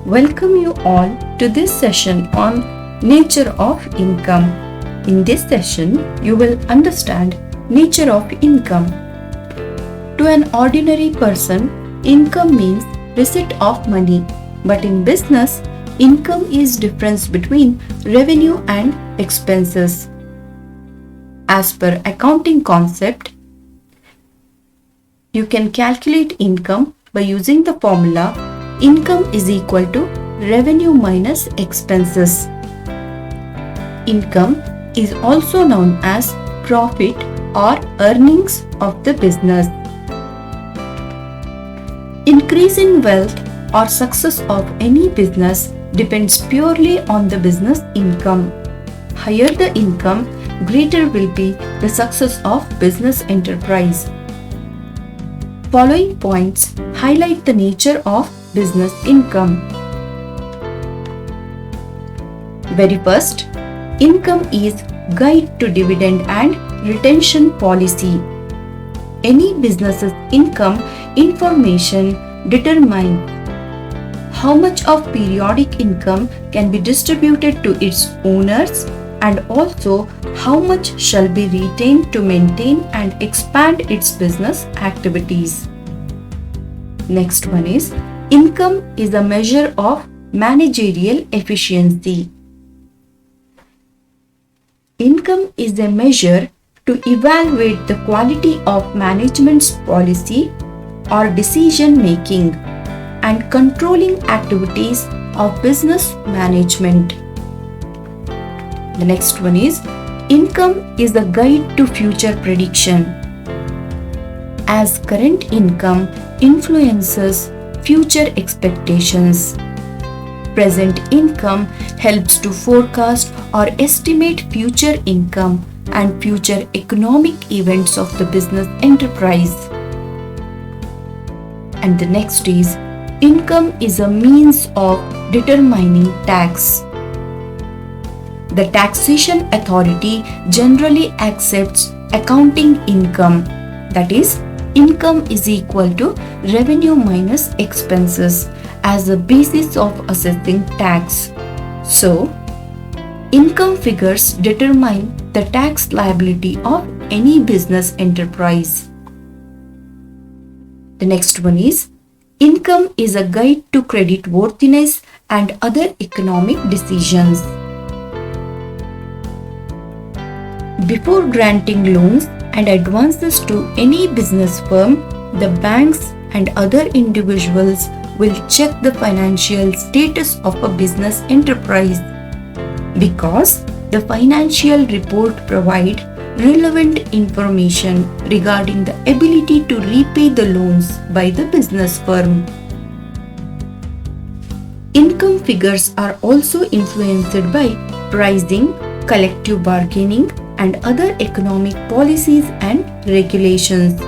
Welcome you all to this session on nature of income. In this session, you will understand nature of income. To an ordinary person, income means receipt of money. But in business, income is difference between revenue and expenses. As per accounting concept, you can calculate income by using the formula income is equal to revenue minus expenses. Income is also known as profit or earnings of the business. Increase in wealth or success of any business depends purely on the business income. Higher the income, greater will be the success of business enterprise. Following points highlight the nature of business income. Very first, income is guide to dividend and retention policy. Any business's income information determines how much of periodic income can be distributed to its owners and also how much shall be retained to maintain and expand its business activities. Next one is, income is a measure of managerial efficiency. Income is a measure to evaluate the quality of management's policy or decision making and controlling activities of business management. The next one is, income is a guide to future prediction. As current income influences future expectations, present income helps to forecast or estimate future income and future economic events of the business enterprise. And the next is, income is a means of determining tax. The taxation authority generally accepts accounting income, that is, income is equal to revenue minus expenses as a basis of assessing tax. So, income figures determine the tax liability of any business enterprise. The next one is, income is a guide to credit worthiness and other economic decisions. Before granting loans and advances to any business firm, the banks and other individuals will check the financial status of a business enterprise because the financial report provides relevant information regarding the ability to repay the loans by the business firm. Income figures are also influenced by pricing, collective bargaining, and other economic policies and regulations.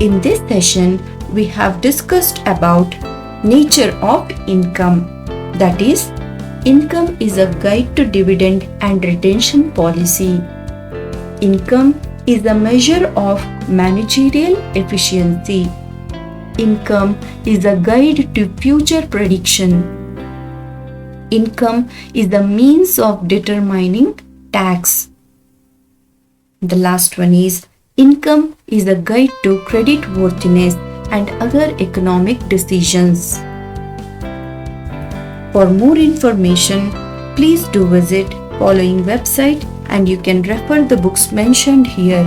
In this session, we have discussed about nature of income. That is, income is a guide to dividend and retention policy. Income is a measure of managerial efficiency. Income is a guide to future prediction. Income is the means of determining tax. The last one is, income is a guide to credit worthiness and other economic decisions. For more information, please do visit following website and you can refer the books mentioned here.